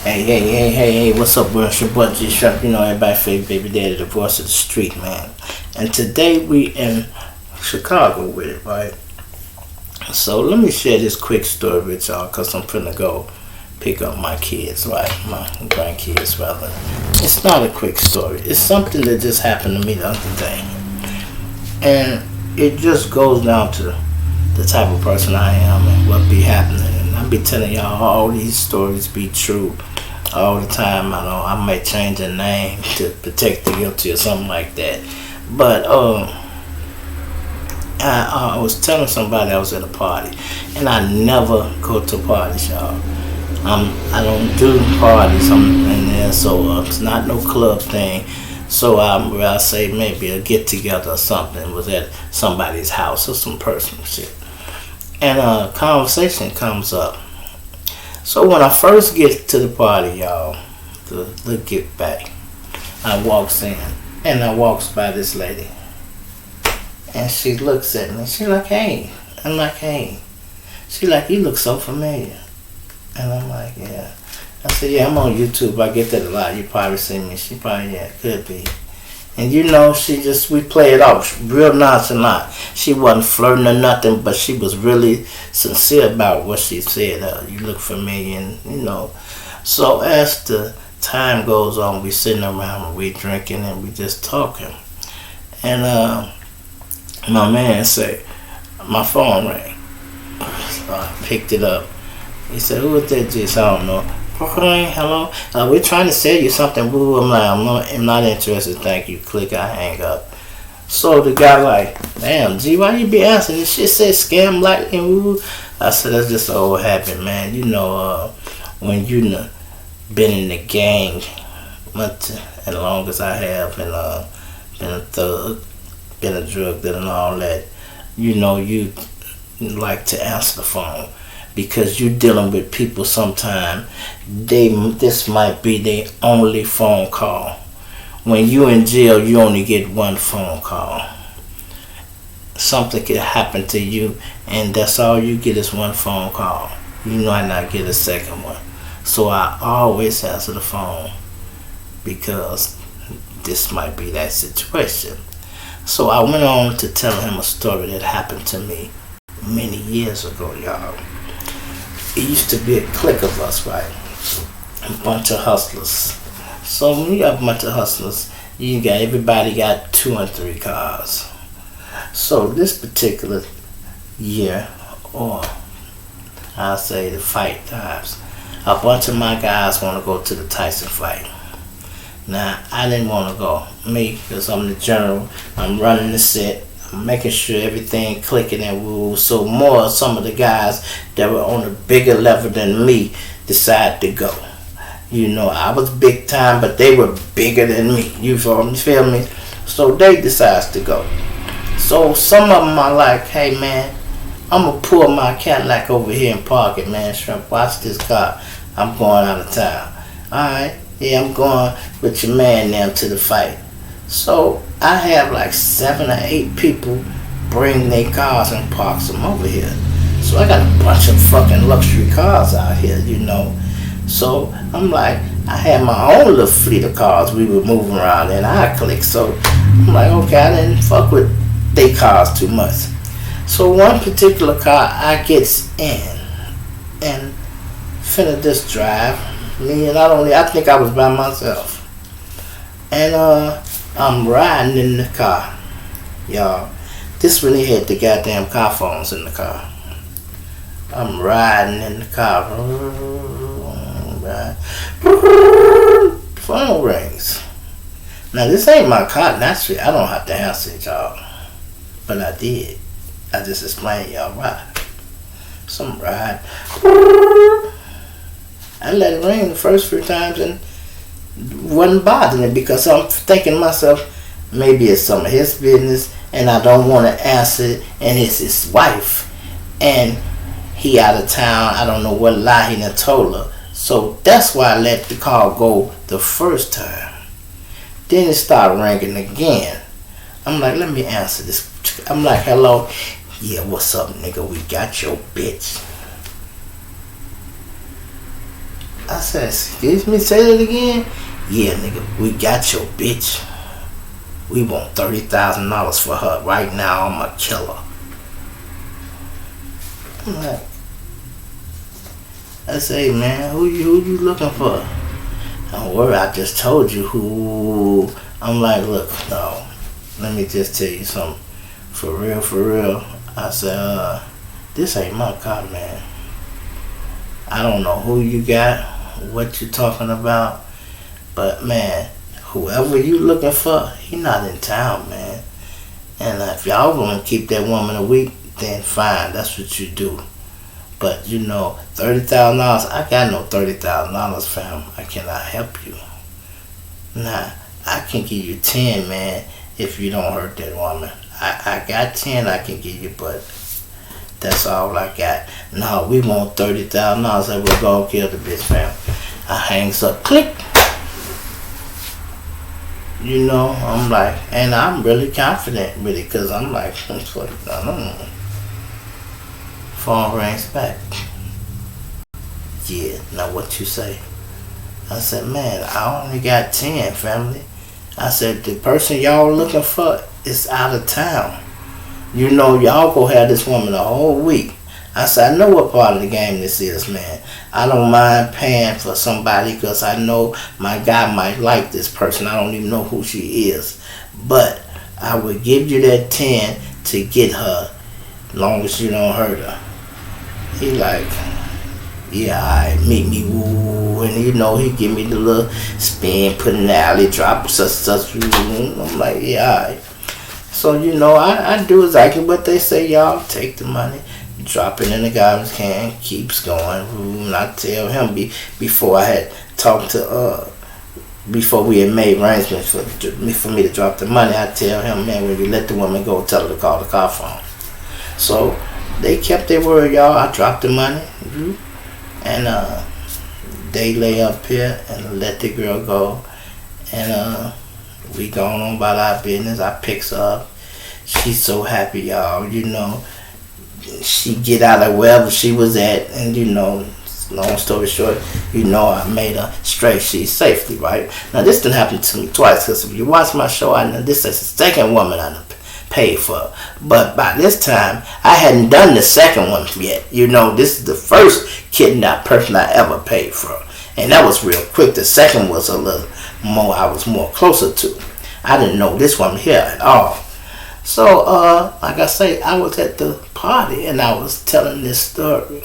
Hey, what's up, bro? It's your boy G Sharp, everybody favorite baby daddy, the voice of the street, man. And today we in Chicago with it, right? So let me share this quick story with y'all, because I'm finna go pick up my kids, right? My grandkids, rather. It's not a quick story. It's something that just happened to me the other day. And it just goes down to the type of person I am and what be happening. And I be telling y'all all these stories be true all the time. I know I might change the name to protect the guilty or something like that. But I was telling somebody I was at a party, and I never go to parties, y'all. I don't do parties. I'm in there, so it's not no club thing. So I say maybe a get together or something. It was at somebody's house or some personal shit, and a conversation comes up. So when I first get to the party, y'all, the get back, I walks in, and I walks by this lady, and she looks at me. She like, hey. I'm like, hey. She like, you look so familiar. And I'm like, yeah. I said, yeah, I'm on YouTube. I get that a lot. You probably see me. She probably, yeah, could be. And we play it off real nonchalant. She wasn't flirting or nothing, but she was really sincere about what she said. You look familiar, and So as the time goes on, we sitting around and we drinking and we just talking. And my man said, my phone rang. So I picked it up. He said, who is that? Just I don't know. Hello, we're trying to sell you something. Woo, I'm not interested. Thank you. Click. I hang up. So the guy like, damn, G, why you be answering this shit? Said scam like and woo. I said that's just an old habit, man. When you been in the gang much as long as I have, and been a thug, been a drug dealer, and all that, you like to answer the phone. Because you're dealing with people sometime, this might be their only phone call. When you in jail, you only get one phone call. Something could happen to you, and that's all you get is one phone call. You might not get a second one. So I always answer the phone, because this might be that situation. So I went on to tell him a story that happened to me many years ago, y'all. It used to be a clique of us, right? A bunch of hustlers. So when you got a bunch of hustlers, everybody got 2 and 3 cars. So this particular year, or I'll say the fight times, a bunch of my guys want to go to the Tyson fight. Now, I didn't want to go. Me, because I'm the general. I'm running the set. Making sure everything clicking and woo. So some of the guys that were on a bigger level than me decided to go. I was big time, but they were bigger than me. You feel me? So they decided to go. So some of them are like, hey man, I'm gonna pull my Cadillac over here and park it, man. Shrimp, watch this car. I'm going out of town. Alright, yeah, I'm going with your man now to the fight. So I have like 7 or 8 people bring their cars and park them over here. So I got a bunch of fucking luxury cars out here, So I'm like, I had my own little fleet of cars we were moving around and I clicked. So I'm like, okay, I didn't fuck with their cars too much. So one particular car I gets in and finna just drive. I think I was by myself. And I'm riding in the car, y'all. This when they had the goddamn car phones in the car. I'm riding in the car. Phone rings. Now this ain't my car. Naturally, I don't have to answer it, y'all. But I did. I just explained y'all why. So I'm riding. I let it ring the first few times and wasn't bothering it, because I'm thinking to myself, maybe it's some of his business and I don't want to answer it, and it's his wife and he out of town. I don't know what lie he done told her. So that's why I let the call go the first time. Then it started ringing again. I'm like, let me answer this. I'm like, hello. Yeah, what's up, nigga? We got your bitch. I said, excuse me, say that again? Yeah, nigga, we got your bitch. We want $30,000 for her. Right now, I'm a killer. I'm like, I say, man, who you looking for? Don't worry, I just told you who. I'm like, look, no, let me just tell you something. For real. I said, this ain't my car, man. I don't know who you got, what you talking about, but man, whoever you looking for, he not in town, man. And if y'all want to keep that woman a week, then fine, that's what you do. But you know, $30,000, I got no $30,000, fam. I cannot help you. Nah, I can give you 10, man, if you don't hurt that woman. I got 10 I can give you, but that's all I got. No, we want $30,000 and we're gonna kill the bitch, fam. I hangs up, click. You know, I'm like, and I'm really confident with it, because I'm like, I don't know. Phone rings back. Yeah, now what you say? I said, man, I only got 10, family. I said, the person y'all looking for is out of town. You know, y'all go have this woman a whole week. I said, I know what part of the game this is, man. I don't mind paying for somebody because I know my guy might like this person. I don't even know who she is. But I would give you that 10 to get her, as long as you don't hurt her. He like, yeah, all right, meet me, woo. And you know, he give me the little spin, put in the alley, drop, such. I'm like, yeah, all right. So, you know, I do exactly what they say, y'all. Take the money, drop it in the garbage can, keeps going. And I tell him before I had talked to, before we had made arrangements for me to drop the money, I tell him, man, when you let the woman go, tell her to call the car phone. So they kept their word, y'all. I dropped the money, and they lay up here and let the girl go, and we going on about our business. I picks her up. She's so happy, y'all. You know, she get out of wherever she was at, and you know, long story short, you know, I made her straight. She's safely, right? Now this didn't happen to me twice, because if you watch my show, I know this is the second woman I done paid for. But by this time, I hadn't done the second one yet. You know, this is the first kidnapped person I ever paid for, and that was real quick. The second was a little more, I was more closer to. I didn't know this one here at all. So, like I say, I was at the party and I was telling this story.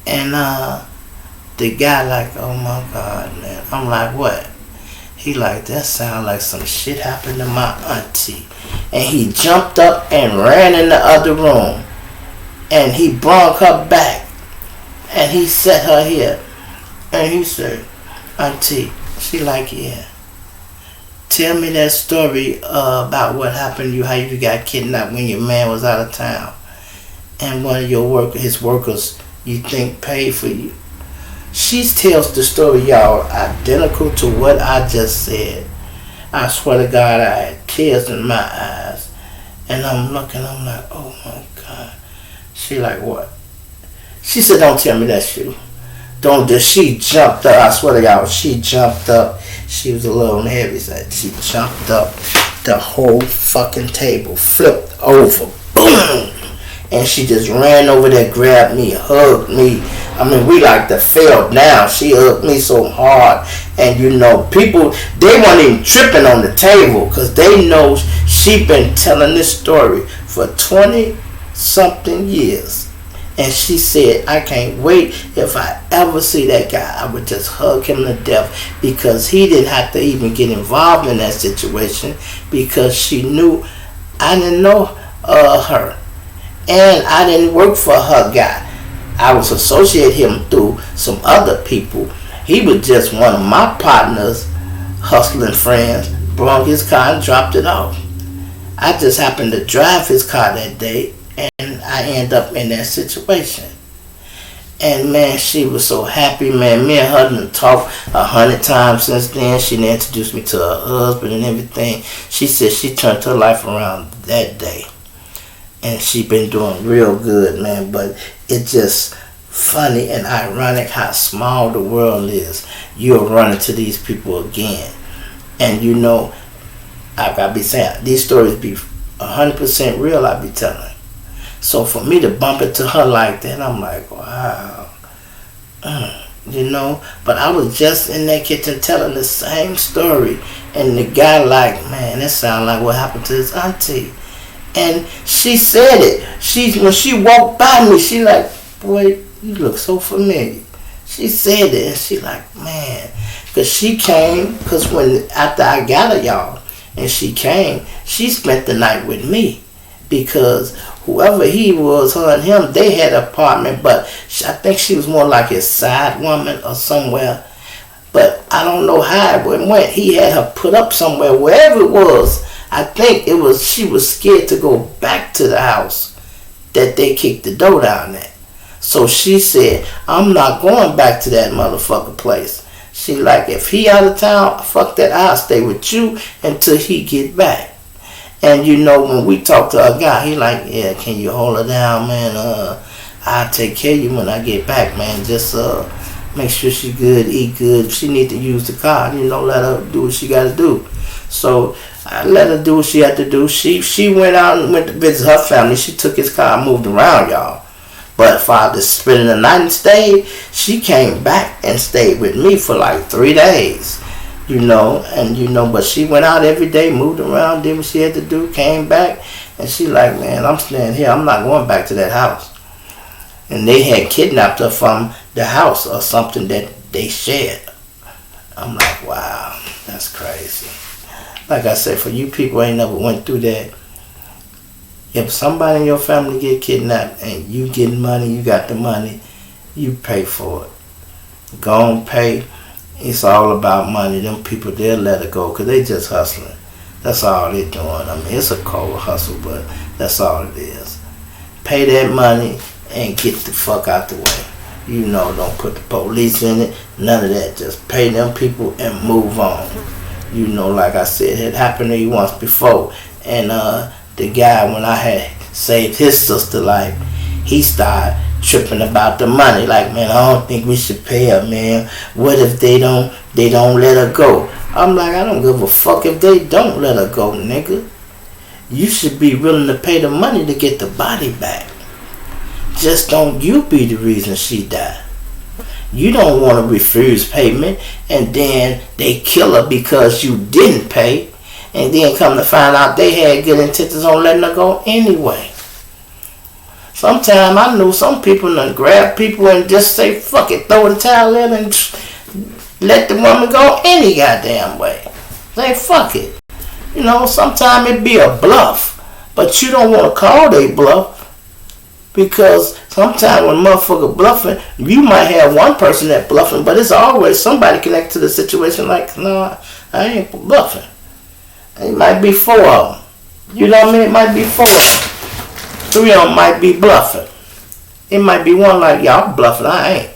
And the guy like, oh my God, man. I'm like, what? He like, that sound like some shit happened to my auntie. And he jumped up and ran in the other room. And he brought her back. And he set her here. And he said, auntie, she like, yeah. Tell me that story about what happened to you, how you got kidnapped when your man was out of town. And one of his workers, you think paid for you. She tells the story, y'all, identical to what I just said. I swear to God, I had tears in my eyes. And I'm looking, I'm like, oh my God. She like, what? She said, don't tell me that's you. She jumped up, I swear to y'all, she jumped up. She was a little on the heavy side. She jumped up, the whole fucking table flipped over. Boom! And she just ran over there, grabbed me, hugged me. I mean, we like to fell down. She hugged me so hard. And you know, people, they weren't even tripping on the table, because they know she been telling this story for 20-something years. And she said, I can't wait, if I ever see that guy, I would just hug him to death, because he didn't have to even get involved in that situation, because she knew I didn't know her. And I didn't work for her guy. I was associate him through some other people. He was just one of my partners, hustling friends, brought his car and dropped it off. I just happened to drive his car that day, and I end up in that situation. And man, she was so happy, man. Me and her done talked 100 times since then. She done introduced me to her husband and everything. She said she turned her life around that day. And she been doing real good, man. But it just funny and ironic how small the world is. You'll run into these people again. And you know, I be saying, these stories be 100% real, I be telling. So for me to bump into her like that, I'm like, wow. You know, but I was just in that kitchen telling the same story. And the guy like, man, that sounds like what happened to his auntie. And she said it. When she walked by me, she like, boy, you look so familiar. She said it, and she like, man. Because she came, because after I got her, y'all, and she came, she spent the night with me. Because whoever he was, her and him, they had an apartment, but I think she was more like his side woman or somewhere. But I don't know how it went. He had her put up somewhere, wherever it was. I think she was scared to go back to the house that they kicked the door down at. So she said, I'm not going back to that motherfucker place. She like, if he out of town, fuck that, I'll stay with you until he get back. And you know, when we talk to a guy, he like, yeah, can you hold her down, man? I'll take care of you when I get back, man. Just make sure she good, eat good. If she need to use the car, you know, let her do what she got to do. So I let her do what she had to do. She went out and went to visit her family. She took his car and moved around, y'all. But for spending the night and stayed, she came back and stayed with me for like 3 days. You know, and you know, but she went out every day, moved around, did what she had to do, came back, and she like, man, I'm staying here. I'm not going back to that house. And they had kidnapped her from the house or something that they shared. I'm like, wow, that's crazy. Like I said, for you people who ain't never went through that, if somebody in your family get kidnapped and you getting money, you got the money, you pay for it. Go and pay. It's all about money. Them people, they'll let it go because they just hustling. That's all they're doing. I mean, it's a cold hustle, but that's all it is. Pay that money and get the fuck out the way. You know, don't put the police in it. None of that. Just pay them people and move on. You know, like I said, it happened to me once before. And the guy, when I had saved his sister life, he started tripping about the money. Like, man, I don't think we should pay her, man. What if they don't let her go? I'm like, I don't give a fuck if they don't let her go, nigga. You should be willing to pay the money to get the body back. Just don't you be the reason she died. You don't want to refuse payment and then they kill her because you didn't pay, and then come to find out they had good intentions on letting her go anyway. Sometimes I know some people that grab people and just say, fuck it, throw the towel in and let the woman go any goddamn way. Say, fuck it. You know, sometimes it be a bluff, but you don't want to call they bluff because sometimes when motherfucker bluffing, you might have one person that bluffing, but it's always somebody connected to the situation like, no, I ain't bluffing. It might be 4 of them. You know what I mean? It might be 4 of them. 3 of them might be bluffing. It might be one like, y'all bluffing, I ain't.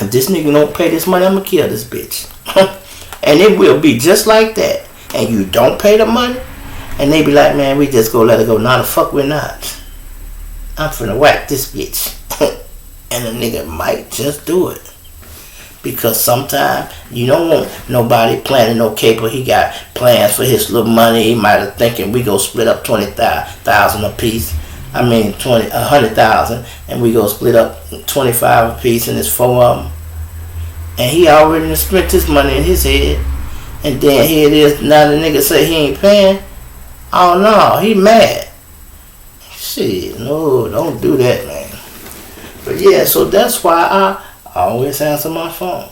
If this nigga don't pay this money, I'm gonna kill this bitch. And it will be just like that. And you don't pay the money, and they be like, man, we just gonna let her go. Nah, the fuck we're not. I'm finna whack this bitch. And the nigga might just do it. Because sometimes you don't want nobody planning no caper. He got plans for his little money. He might have thinking we go split up 20,000 a piece. I mean 100,000, and we go split up 25 a piece, and it's 4 of them. And he already spent his money in his head, and then here it is. Now the nigga say he ain't paying. Oh no, he mad. Shit, no, don't do that, man. But yeah, so that's why I always answer my phone.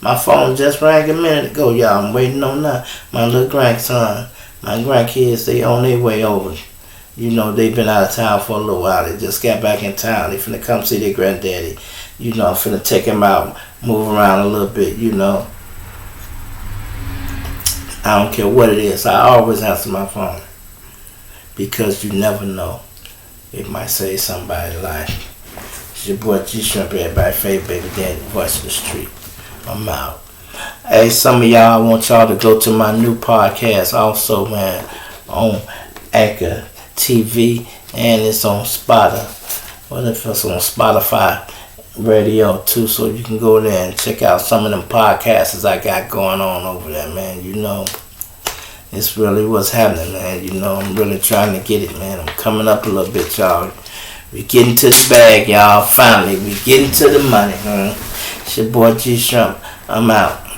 My phone just rang a minute ago, y'all. I'm waiting on that. My little grandson, my grandkids, they on their way over. You know, they've been out of town for a little while. They just got back in town. They finna come see their granddaddy. You know, I'm finna take him out, move around a little bit, you know. I don't care what it is. I always answer my phone. Because you never know. It might save somebody's life. It's your boy G Shrimp, everybody's favorite baby daddy, voice of the street. I'm out. Hey, some of y'all, I want y'all to go to my new podcast also, man, on Anchor TV, and it's on Spotify. What if it's on Spotify radio too, so you can go there and check out some of them podcasts I got going on over there, man. It's really what's happening, man. I'm really trying to get it, man. I'm coming up a little bit, y'all. We getting to the bag, y'all. Finally, we getting to the money, huh? It's your boy G Shrimp. I'm out.